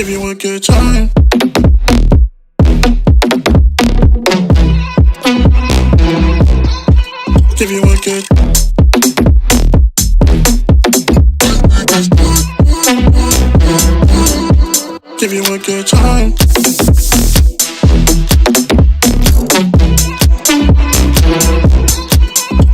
give you a good time. Give you a good. Give you a good time.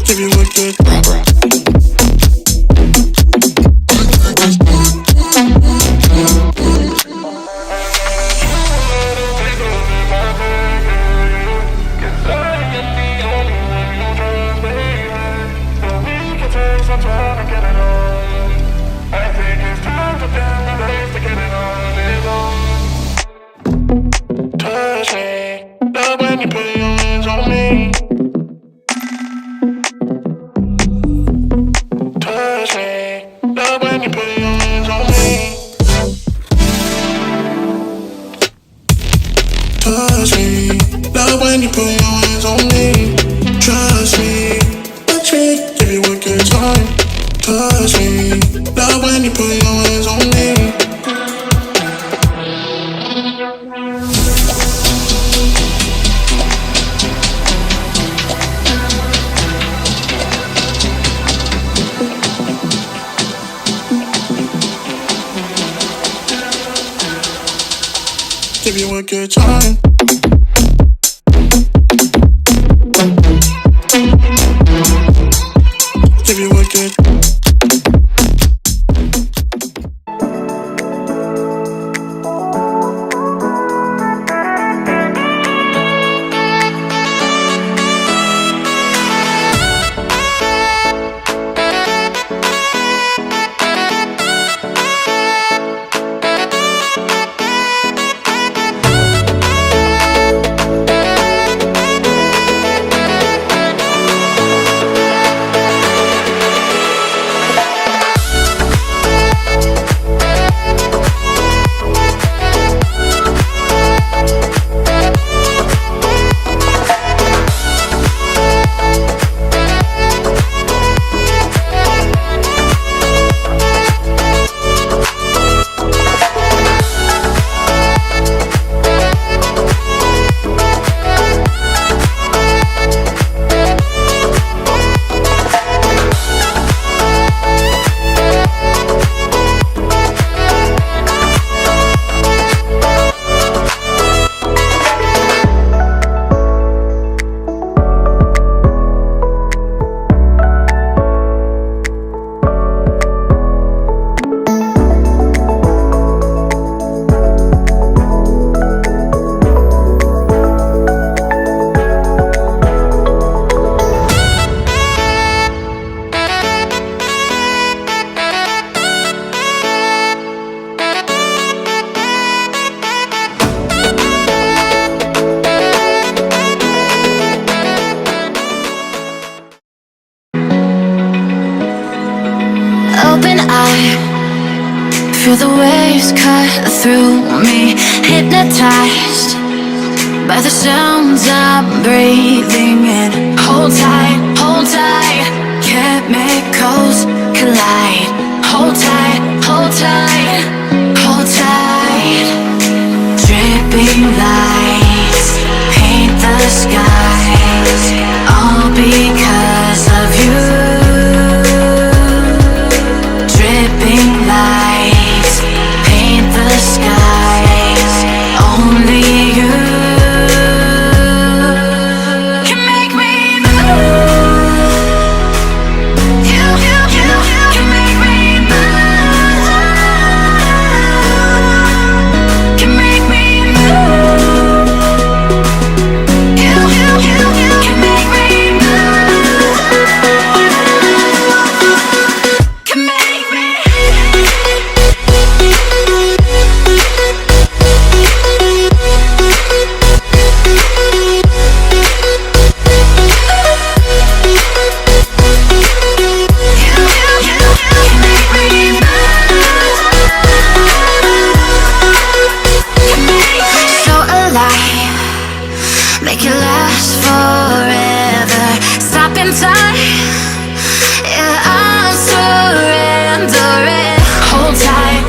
Give you a good. Touch me, love when you put your hands on me. Trust me, touch me, give you a good time. Touch me, love when you put your hands on me. Give you a good time. Give you a good. Open eye, feel the waves cut through me. Hypnotized by the sounds I'm breathing in. Hold tight, chemicals collide. Hold tight, hold tight, hold tight. Dripping lights paint the skies, all because of you. Dripping lights paint the skies, only you can make me move. You can make me move. Can make me move. You can make me move. Can make me. Make it last forever. Stop in time. Yeah, I'm surrendering. Hold tight,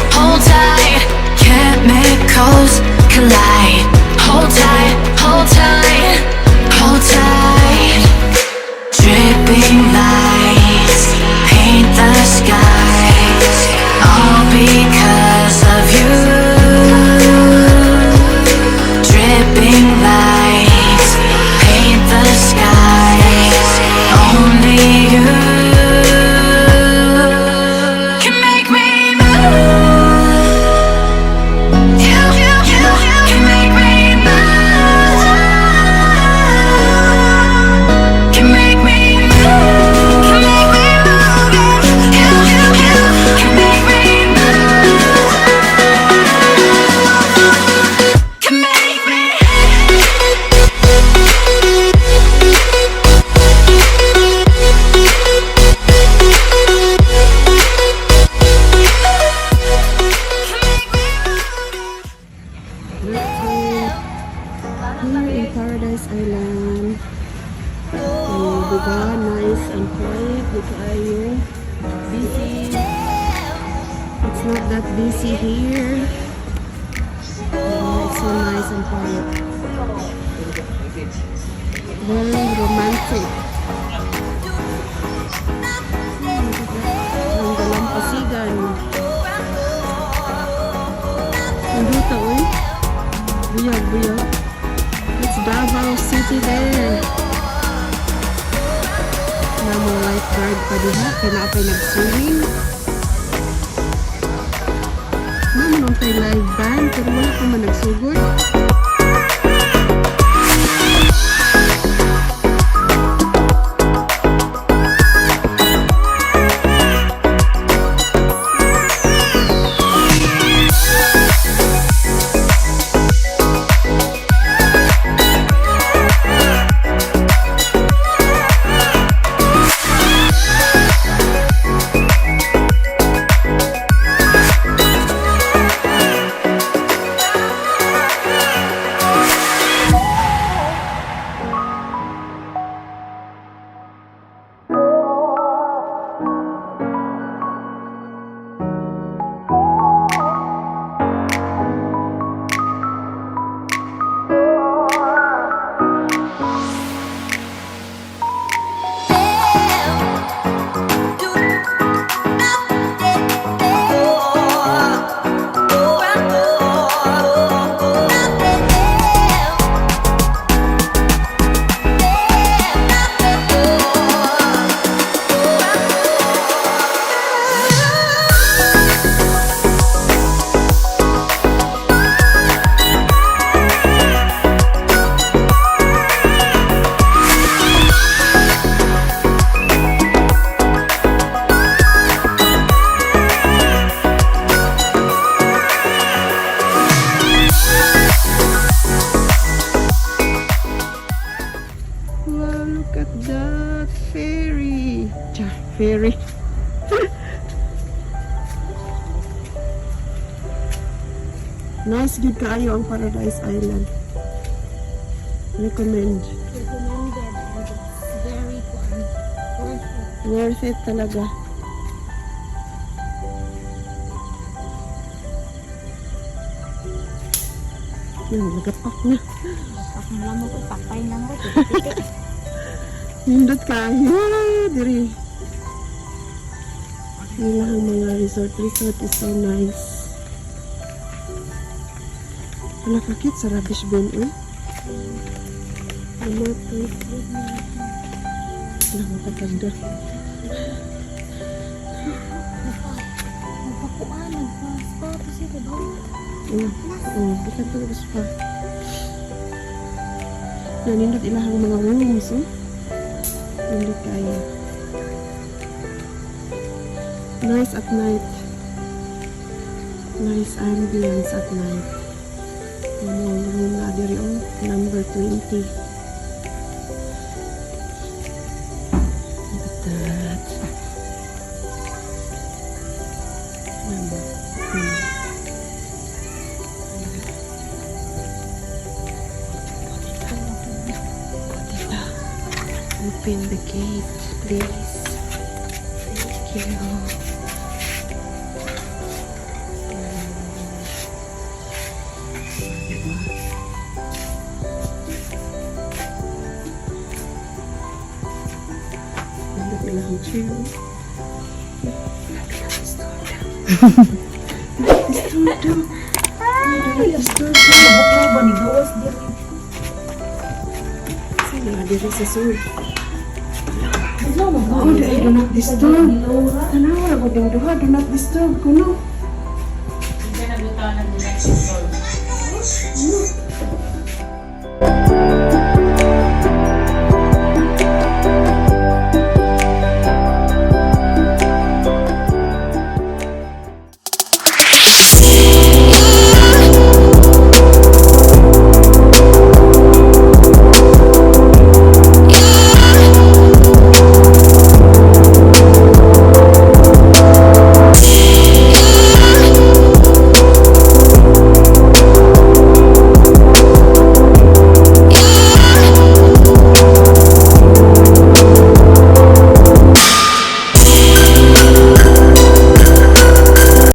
can't make Ayan. Diba? Nice and quiet. Dito ayo. Busy. It's not that busy here. It's so nice and quiet. Very romantic. Ang dalampasigan. Nandito eh. Buyag. It's Davao City there. Namo lifeguard pa diha. Kaya nag-swimming. Namo tayo live band. Pero wala pa man nagsugod. Ferry. Nice good kaayo ang Paradise Island. Recommended. And it's very fun. Worth it. Worth it talaga. Yan, nagapak na. Ako na mo ko, pakay na mo. Nindot kayo. Diri. Nilang mga resort is so nice. Wala kakit sa rubbish bin eh. Ano ito? Wala makaganda. Nagpakuan, nagpa-spa pa siya, diba? Bukan talaga spa. Nanindot ilahang mga rooms eh. Nindot kayo. Nice at night. Nice ambience at night. Room na diri on number 20. Look at that. Number 20. Open the gate, please. Thank you. Ilang chair. Diri sa sur. Oh, do not disturb. Tanawa na ko ding duha, do not disturb kuno.